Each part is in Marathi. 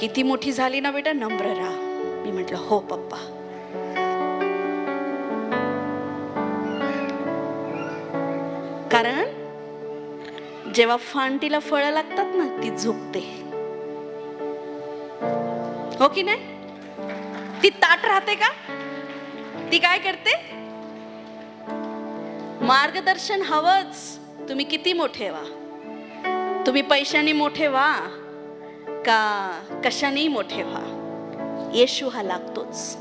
किती मोठी झाली ना बेटा, नम्र राहा. मी म्हटलं हो पप्पा. कारण जेव्हा फांटीला फळं लागतात ना, ती झुकते, हो की नाही? ती ताट राहते का? ती काय करते? मार्गदर्शन हवंच. तुम्ही किती मोठे व्हा, तुम्ही पैशाने मोठे व्हा का कशाने मोठे व्हा, येशू हा लागतोच.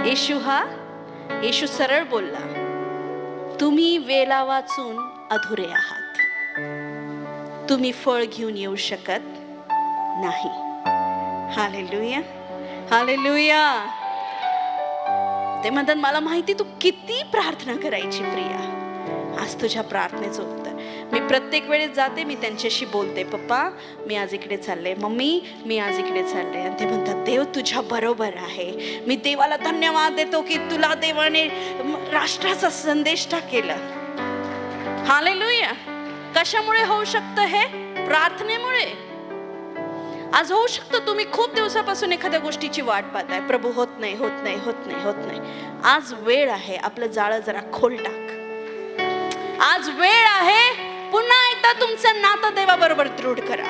येशू सरळ बोलला, तुम्ही वेला वाचून अधुरे आहात, तुम्ही फळ घेऊन येऊ शकत नाही. Hallelujah, hallelujah. ते म्हणतात मला माहिती तू किती प्रार्थना करायची प्रिया, आज तुझ्या प्रार्थनेचं उत्तर. मी प्रत्येक वेळेस जाते, मी त्यांच्याशी बोलते, पप्पा मी आज इकडे चालले, मम्मी मी आज इकडे चालले. आणि ते म्हणतात देव तुझ्या बरोबर आहे. मी देवाला धन्यवाद देतो की तुला देवाने राष्ट्राचा संदेश टाकेला. हालेलुया. कशामुळे होऊ शकतं हे? प्रार्थनेमुळे. आज होऊ शकतं तुम्ही खूप दिवसापासून एखाद्या गोष्टीची वाट पाहताय, प्रभू होत नाही होत नाही होत नाही होत नाही. आज वेळ आहे, आपलं जाळं जरा खोल टाक. आज वेळ आहे, पुन्हा एकदा तुमचं नातं देवाबरोबर दृढ करा.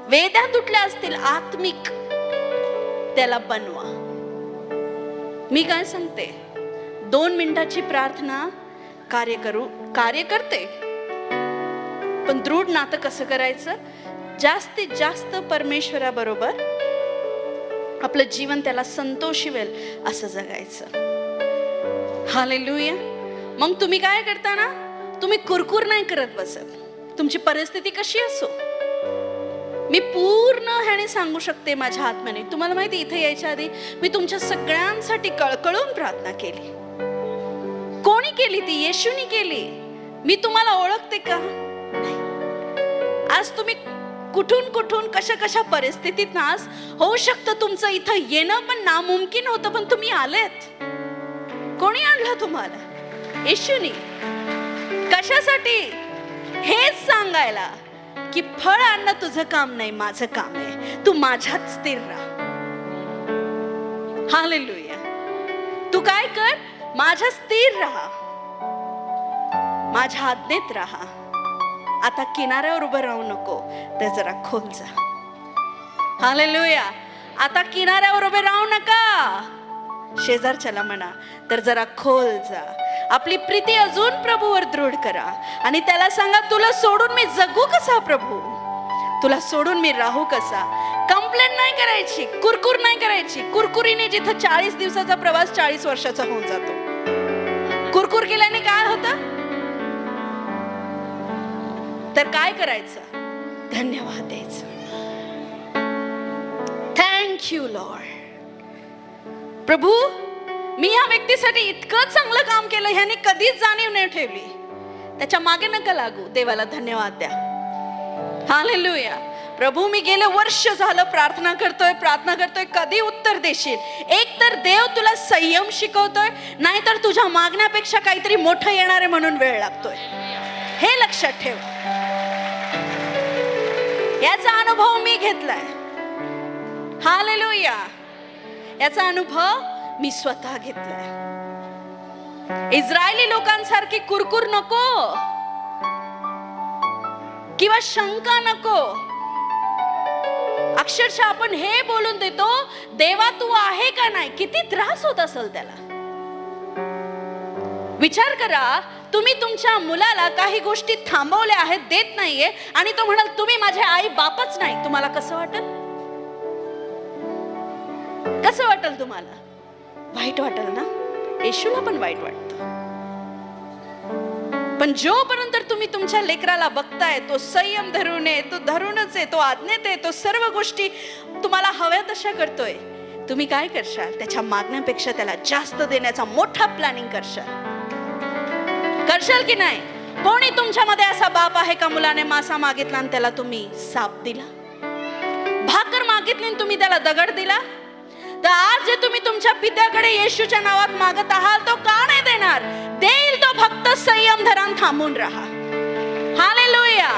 वेद्या तुटल्या असतील, आत्मिक त्याला बनवा. मी काय सांगते, 2 मिनिटाची प्रार्थना कार्य करते. पण दृढ नातं कसं करायचं? जास्तीत जास्त परमेश्वराबरोबर आपलं जीवन त्याला संतोषवेल असं जगायचं. हालेलुया. मग तुम्ही काय करता ना, तुम्ही कुरकुर नाही करत बसत. तुमची परिस्थिती कशी असो, मी पूर्ण ह्याने सांगू शकते माझ्या आत्म्याने. तुम्हाला माहिती, इथे यायच्या आधी मी तुमच्या सगळ्यांसाठी कळकळून प्रार्थना केली. कोणी केली ती? येशूनी केली. मी तुम्हाला ओळखते का? नाही. आज तुम्ही कुठून कुठून कशा कशा परिस्थितीत नास, होऊ शकतं तुमचं इथं येणं पण नामुमकिन होतं, पण तुम्ही आलेत. कोणी आणलं तुम्हाला? येशूनी. कशासाठी? हेच सांगायला की फळ आणणं तुझं काम नाही, माझं काम आहे. तू माझ्यात स्थिर राहा. हालेलुया. तू काय कर? माझ्या स्थिर राहा, माझ्या आज्ञेत राहा. आता किनाऱ्यावर उभं राहू नको, तर जरा खोल जा. हालेलुया. आता किनाऱ्यावर उभे राहू नका, शेजारच्याला म्हणा तर जरा खोल जा. आपली प्रीती अजून प्रभूवर दृढ करा आणि त्याला सांगा, तुला सोडून मी जगू कसा प्रभू, तुला सोडून मी राहू कसा. कंप्लेंट नाही करायची, कुरकुर नाही करायची. कुरकुरीने जिथं 40 दिवसाचा प्रवास 40 वर्षाचा होऊन जातो. कुरकुर केल्याने काय होतं? तर काय करायचं? धन्यवाद द्यायचं. Thank you Lord. प्रभू मी या व्यक्तीसाठी इतकं चांगलं काम केलं, ह्याने कधीच जाणीव नाही ठेवली, त्याच्या मागे नका लागू. देवाला धन्यवाद द्या. हालेलुया. प्रभू मी गेले वर्ष झालं प्रार्थना करतोय, कधी उत्तर देशील? एक तर देव तुला संयम शिकवतोय, नाहीतर तुझ्या मागण्यापेक्षा काहीतरी मोठं येणार आहे म्हणून वेळ लागतोय. हे लक्षात ठेव. याचा अनुभव मी घेतलाय. हालेलुया. याचा अनुभव मी स्वतः घेतलाय. इस्रायली लोकांसारखी कुरकुर नको किंवा शंका नको. अक्षरशः आपण हे बोलून देतो, देवा तू आहे का नाही. किती त्रास होत असेल त्याला. विचार करा, तुम्ही तुमच्या मुलाला काही गोष्टी थांबवल्या आहेत, देत नाहीये, आणि तो म्हणाल तुम्ही माझे आई बापच नाही. तुम्हाला कसं वाटेल? कसं वाटेल तुम्हाला? वाईट वाटेल ना. येशूला पण वाईट वाटतं. पण जोपर्यंत तुम्ही तुमच्या लेकराला बघताय, तो संयम धरून आहे, तो धरूनच आहे, तो आज्ञेत आहे, तो सर्व गोष्टी तुम्हाला हव्या तशा करतोय, तुम्ही काय करशाल? त्याच्या मागण्यापेक्षा त्याला जास्त देण्याचा मोठा प्लॅनिंग करशाल की नाही? कोणी तुमच्यामध्ये असा बाप आहे का, मुलाने मासा मागितला आणि त्याला तुम्ही साप दिला? भाकर मागितली आणि तुम्ही त्याला दगड दिला? तर आज जे तुम्ही तुमच्या पित्याकडे येशूच्या नावात मागत आहात, तो का नाही देणार? देईल तो, फक्त संयम धरून थांबून राहा. हालेलुया.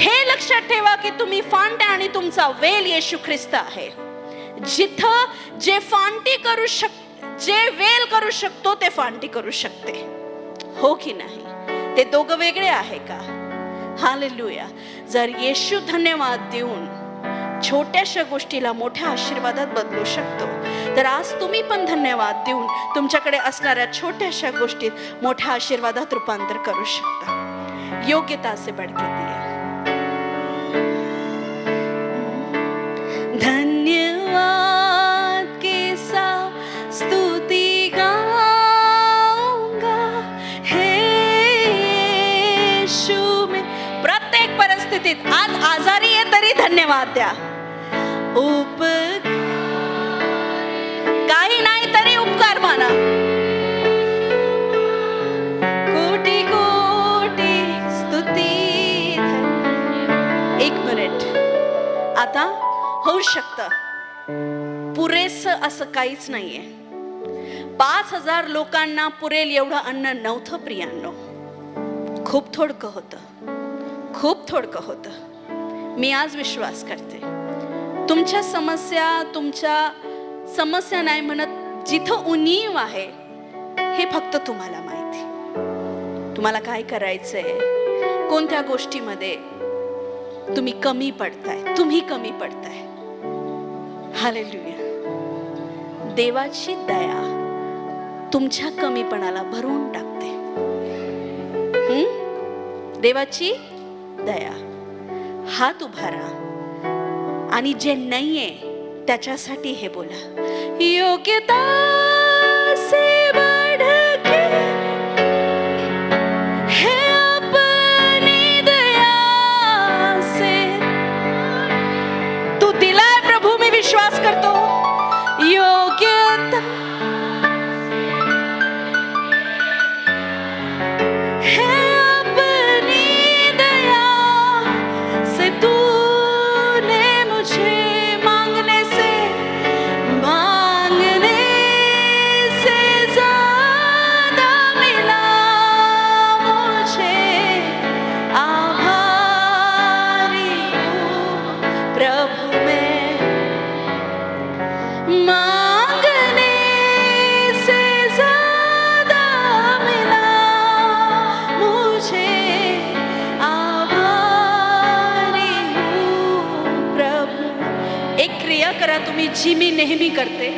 हे लक्षात ठेवा की तुम्ही फांट्या आणि तुमचा वेल येशू ख्रिस्त आहे. जिथं जे फांटी करू जे वेल करू शकतो ते फांटी करू शकते, हो की नाही? ते दोघं वेगळे आहे का? हालेलुया. जर येशू धन्यवाद देऊन छोट्याशा गोष्टीला मोठ्या आशीर्वादात बदलू शकतो, तर आज तुम्ही पण धन्यवाद देऊन तुमच्याकडे असणाऱ्या छोट्याशा गोष्टीत मोठ्या आशीर्वादात रूपांतर करू शकता. योग्यता से बढ़के दिया. धन्यवाद के साथ स्तुति गाऊंगा हे यीशु में. प्रत्येक परिस्थितीत, आज आजारी आहे तरी धन्यवाद द्या. काही नाही तरी उपकार माना. कोटी कोटी स्तुती. एक मिनिट. आता होऊ शकतं पुरेसं असं काहीच नाहीये. 5000 लोकांना पुरेल एवढं अन्न नव्हतं प्रियांनो. खूप थोडकं होतं, खूप थोडकं होतं. मी आज विश्वास करते तुमच्या समस्या नाही म्हणत, जिथं उणीव आहे हे फक्त तुम्हाला माहिती. तुम्हाला काय करायचंय, कोणत्या गोष्टीमध्ये तुम्ही कमी पडताय. हालेलुया. देवाची दया तुमच्या कमीपणाला भरून टाकते. देवाची दया. हात उभारा आणि जे नाहीये त्याच्यासाठी हे बोला. योग्यता से बढ़के है अपनी दया से. तू दिलाय प्रभू, मी विश्वास करतो. योग्यता है अपनी दया से. तूने मुझे मांगने से ज्यादा मिला. मुझे आभारी हूँ प्रभु में. मांगने से ज्यादा मिला. मुझे आभारी हूँ प्रभु. एक क्रिया करा तुम्ही, जी मी नेहमी करते.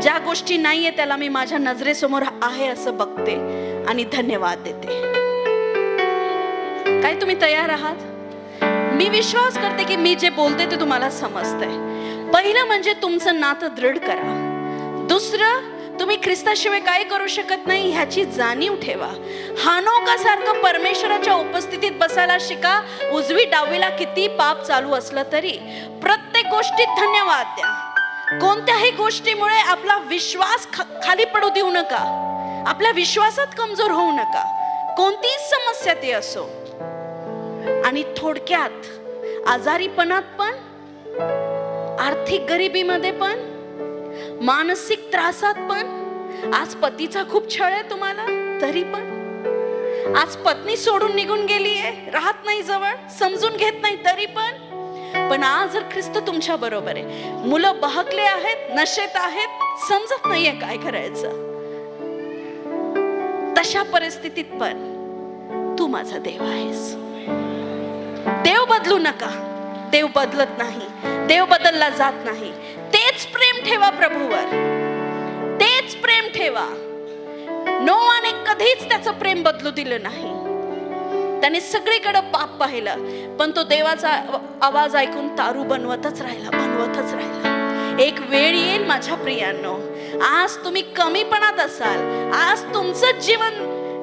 ज्या गोष्टी नाहीये त्याला मी माझ्या नजरेसमोर आहे असं बघते आणि धन्यवाद देते. काय तुम्ही तयार आहात? मी विश्वास करते की मी जे बोलते ते तुम्हाला समजतंय. पहिलं म्हणजे तुमचं नातं दृढ करा. दुसरं, तुम्ही ख्रिस्ताशिवाय काय करू शकत नाही ह्याची जाणीव ठेवा. हानोकासारखं परमेश्वराच्या उपस्थितीत बसायला शिका. उजवी डावीला किती पाप चालू असलं तरी प्रत्येक गोष्टीत धन्यवाद द्या. कोणत्याही गोष्टीमुळे आपला विश्वास खाली पडू देऊ नका. आपल्या विश्वासात कमजोर होऊ नका, कोणतीही समस्या ते असो. आणि थोडक्यात आजारीपणात पण, आर्थिक गरिबीमध्ये पण, मानसिक त्रासात पण. आज पतीचा खूप छळ आहे तुम्हाला तरी पण. आज पत्नी सोडून निघून गेली आहे, राहत नाही जवळ, समजून घेत नाही तरी पण आज जर ख्रिस्त तुमच्या बरोबर आहे, मुलं बहकले आहेत, नशेत आहेत, समजत नाहीये काय करायचं, तशा परिस्थितीत पण तू माझा देव आहेस. देव बदलू नका. देव बदलत नाही, देव बदलला जात नाही. तेच प्रेम ठेवा प्रभूवर, तेच प्रेम ठेवा. नोआने कधीच त्याचं प्रेम बदलू दिलं नाही. त्याने सगळीकडे पाप पाहिलं, पण तो देवाचा आवाज ऐकून तारू बनवतच राहिला. एक वेळ येईल माझ्या प्रियांनो, आज तुम्ही कमीपणात असाल, आज तुमचं जीवन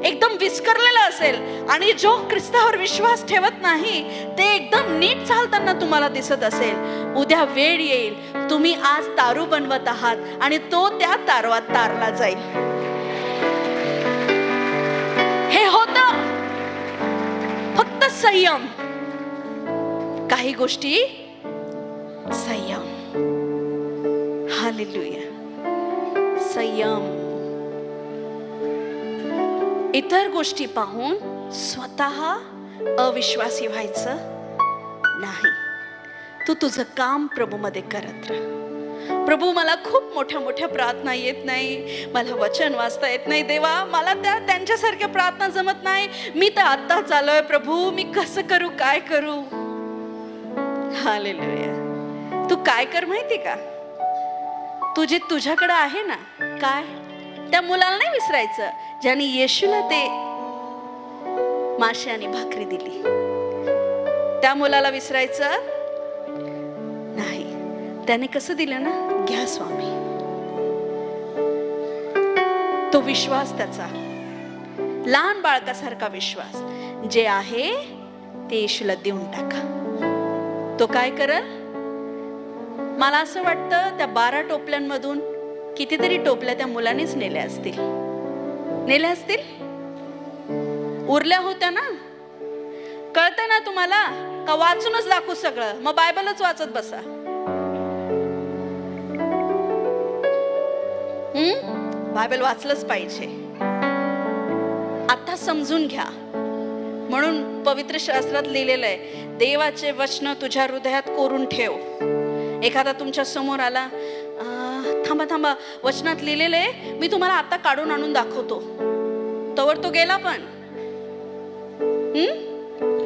एकदम विस्करलेलं असेल आणि जो ख्रिस्तावर विश्वास ठेवत नाही ते एकदम नीट चालताना तुम्हाला दिसत असेल. उद्या वेळ येईल, तुम्ही आज तारू बनवत आहात आणि तो त्या तारवात तारला जाईल. हे होतं फक्त संयम. काही गोष्टी संयम. हालेलुया. संयम. इतर गोष्टी पाहून स्वतः अविश्वासी व्हायचं नाही, तू तुझं काम प्रभूमध्ये करत राहा. प्रभू, मला खूप मोठ्या मोठ्या प्रार्थना येत नाही, मला वचन वाचता येत नाही देवा, मला त्यांच्यासारख्या प्रार्थना जमत नाही, मी तर आत्ता चाललोय प्रभू, मी कसं करू, काय करू. हालेलुया. तू काय कर माहिती का, तुझे तुझ्याकडे आहे ना, काय त्या मुलाला नाही विसरायचं ज्याने येशूला ते मासे आणि भाकरी दिली. त्या मुलाला विसरायचं नाही. त्याने कसं दिलं ना, घ्या स्वामी. तो विश्वास, त्याचा लहान बाळकासारखा विश्वास, जे आहे ते येशूला देऊन टाका. तो काय करल? मला असं वाटतं त्या 12 टोपल्यांमधून कितीतरी टोपल्या त्या मुलानेच नेल्या असतील. उरल्या होत्या ना. कळतं ना तुम्हाला का वाचूनच दाखवू सगळं, मग बायबलच वाचत बसा. बायबल वाचलंच पाहिजे. आता समजून घ्या. म्हणून पवित्र शास्त्रात लिहिलेलं आहे, देवाचे वचन तुझ्या हृदयात कोरून ठेव. एखादा तुमच्या समोर आला, थांबा थांबा, वचनात लिहिलेलं आहे, मी तुम्हाला आता काढून आणून दाखवतो, तोवर तो गेला. पण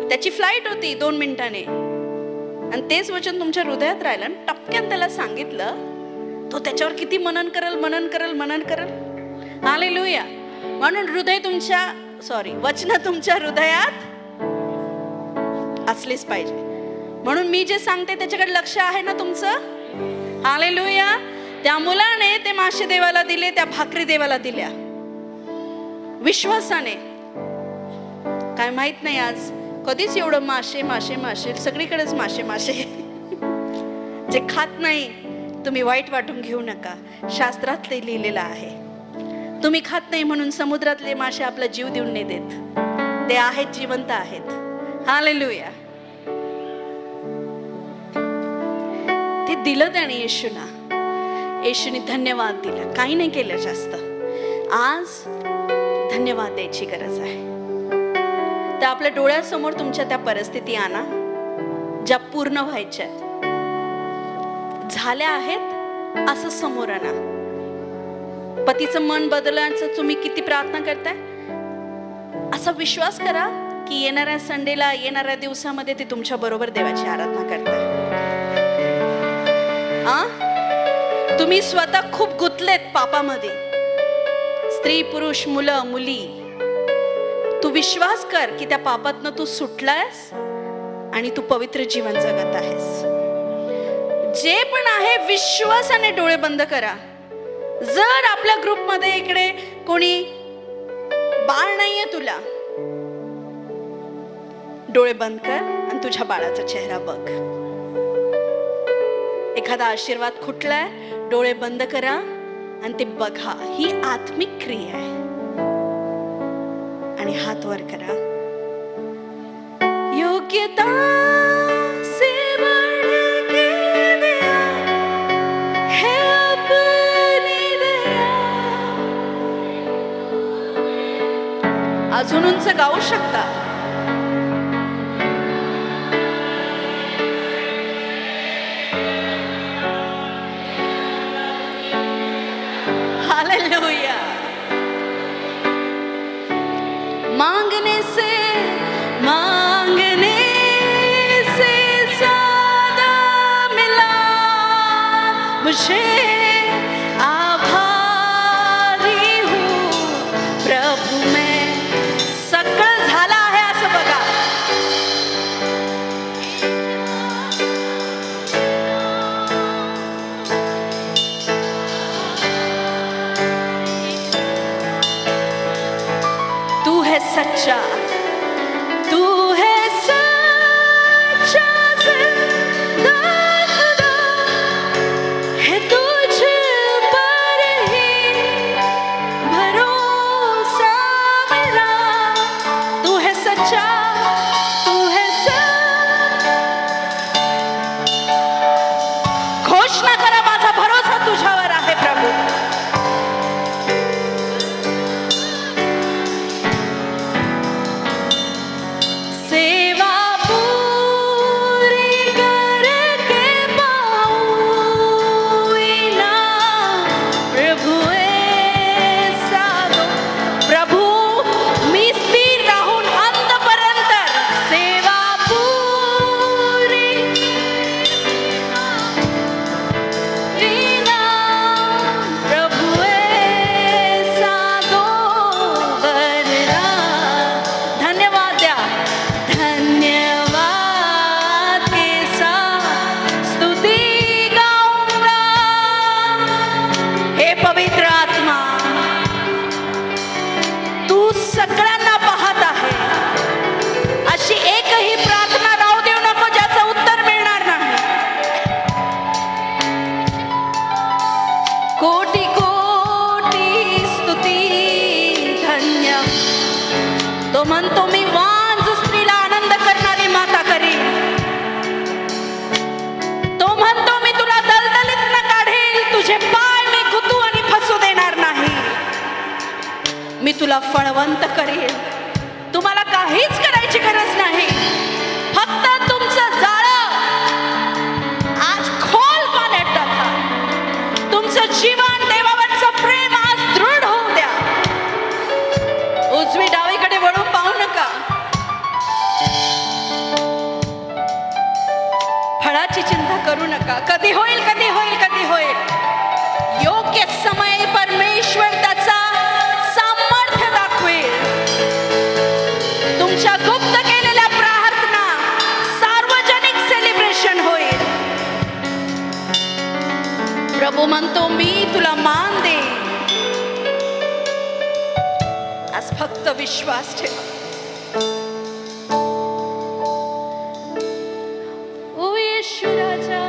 त्याची फ्लाईट होती 2 मिनिटाने, आणि तेच वचन तुमच्या हृदयात राहिलं, टपक्यान त्याला सांगितलं, तो त्याच्यावर किती मनन करल. हालेलुया. म्हणून वचन तुमच्या हृदयात असलेच पाहिजे. म्हणून मी जे सांगते त्याच्याकडे लक्ष आहे ना तुमचं. हालेलुया. त्या मुलाने ते मासे देवाला दिले, त्या भाकरी देवाला दिल्या विश्वासाने. काय माहित नाही आज कधीच एवढं मासे सगळीकडेच मासे. जे खात नाही तुम्ही वाईट वाटून घेऊ नका, शास्त्रात ते लिहिलेलं आहे. तुम्ही खात नाही म्हणून समुद्रातले मासे आपला जीव देऊन नाही देत, ते आहेत, जिवंत आहेत. हालेलुया. ते दिलं त्याने येशूला. येशूने धन्यवाद दिला, काही नाही केलं जास्त. आज धन्यवाद द्यायची गरज आहे. तर आपल्या डोळ्यासमोर तुमच्या त्या परिस्थिती आणा ज्या पूर्ण व्हायच्या झाल्या आहेत, असं समोर आणा. पतीचं मन बदलण्याचं तुम्ही किती प्रार्थना करताय, असा विश्वास करा की येणाऱ्या संडेला, येणाऱ्या दिवसामध्ये ते तुमच्या बरोबर देवाची आराधना करताय. तुम्ही स्वतः खूप गुंतलेत पापामध्ये, स्त्री पुरुष मुलं मुली. तू विश्वास कर की त्या पापातनं तू सुटलायस आणि तू पवित्र जीवन जगत आहेस. जे पण आहे विश्वासाने डोळे बंद करा. जर आपल्या ग्रुपमध्ये इकडे कोणी बाळ नाहीये, तुला डोळे बंद कर आणि तुझ्या बाळाचा चेहरा बघ. एखादा आशीर्वाद खुटलाय, डोळे बंद करा आणि ते बघा. ही आत्मिक क्रिया आहे. आणि हात वर करा. योग्यता से बढ़ के दया है अपनी दया. अजून उंच गाऊ शकता. हालेलुया. मांगने से ज्यादा मिला मुझे. आभारी हूँ प्रभु, मैं सगळं झाला आहे असं बघा. तू है सच्चा, तू है सच्चा जिंदा खुदा है. तू एकही प्रार्थना राहू देऊ नको ज्याचं उत्तर मिळणार नाही. कोटी कोटी स्तुती धन्य. तो म्हणतो मी वांझ स्त्रीला आनंद करणारी माता करीन. तो म्हणतो मी तुला दलदलीतनं काढेल, तुझे पाय मी गुतू आणि फसू देणार नाही. मी तुला फळवंत करेल. तुम्हाला काहीच करायची गरज नाही. फक्त तुमचं जाळं आज खोल पाण्यात टाका. तुमचं जीवन देवावरचं प्रेम आज दृढ होऊ द्या. उजवी डावीकडे वळून पाहू नका. फळाची चिंता करू नका. कधी होईल, कधी होईल, कधी होईल. योग्य समय परमेश्वर त्याचा सामर्थ्य दाखवेल. तुमच्या गुप्त केलेल्या प्रार्थना सार्वजनिक सेलिब्रेशन होईल. प्रभू म्हणतो मी तुला मान दे. आज फक्त विश्वास ठेवा. ओ येशू राजा,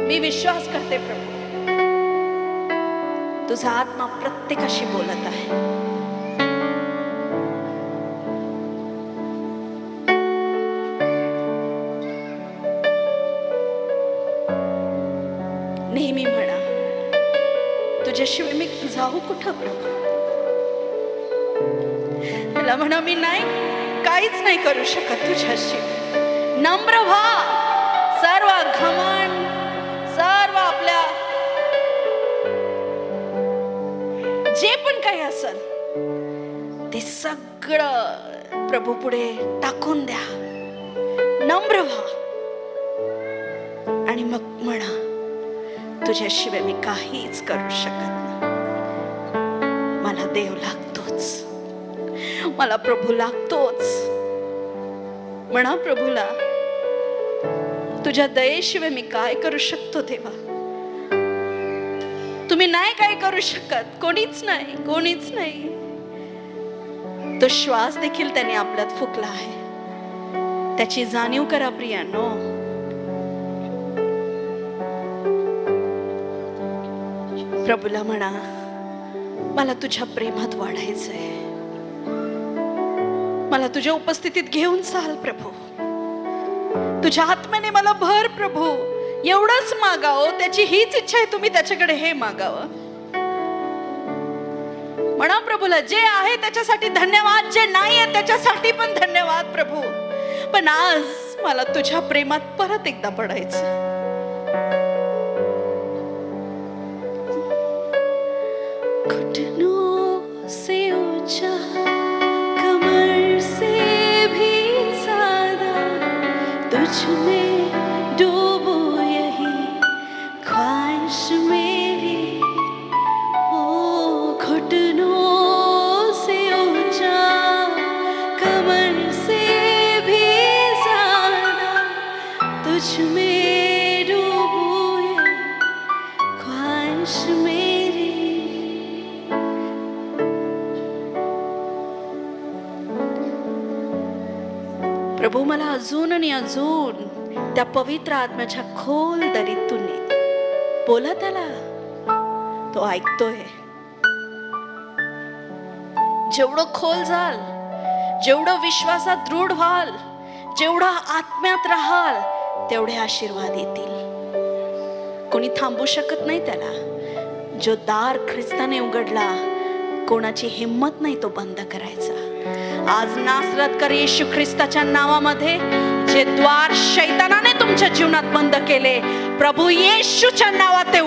मी विश्वास करते प्रभू, तुझा आत्मा प्रत्येकाशी बोलत आहे. नेहमी म्हणा, तुझ्याशिवाय मी जाऊ कुठं प्रभू. त्याला म्हणा मी नाही, काहीच नाही करू शकत तुझ्याशी. नम्र व्हा. सर्व घमंड, सर्व आपल्या जे पण काही असेल ते सगळं प्रभू पुढे टाकून द्या. नम्र व्हा आणि मग म्हणा तुझ्याशिवाय मी काहीच करू शकत नाही. मला देव लागतोच, मला प्रभू लागतोच. म्हणा प्रभूला, तुझ्या दयेशिवाय मी काय करू शकतो देवा. तुम्ही नाही काय करू शकत. कोणीच नाही, कोणीच नाही. तो श्वास देखील त्याने आपल्यात फुकला आहे. त्याची जाणीव करा प्रियानो. प्रभूला म्हणा मला तुझ्या प्रेमात वाढायचंय. मला तुझ्या उपस्थितीत घेऊन चाल प्रभू. तुझ्या आत्म्याने मला भर प्रभू. एवढंच मागावं, त्याची हीच इच्छा आहे. तुम्ही त्याच्याकडे हे मागावं. म्हणा प्रभूला जे आहे त्याच्यासाठी धन्यवाद, जे नाही आहे त्याच्यासाठी पण धन्यवाद प्रभू. पण आज मला तुझ्या प्रेमात परत एकदा पडायचं. घुटनों से ऊंचा, कमर से भी ज्यादा तुझ में डूबो, यही ख्वाहिश मेरी. ओ घुटनों से ऊंचा, कमर से भी ज्यादा तुझ में डूबो, यही ख्वाहिश मेरी. प्रभू मला अजून आणि अजून त्या पवित्र आत्म्याच्या खोल दरीतून बोला. त्याला तो ऐकतोय. जेवढं खोल जाल, जेवढं विश्वासात दृढ व्हाल, जेवढं आत्म्यात राहाल, तेवढे आशीर्वाद येतील. कोणी थांबू शकत नाही त्याला. जो दार ख्रिस्ताने उघडला, कोणाची हिम्मत नाही तो बंद करायचा. आज नासरतकर येशू ख्रिस्ताच्या नावामध्ये जे द्वार शैतानाने तुमच्या जीवनात बंद केले, प्रभू येशूच्या नावात ते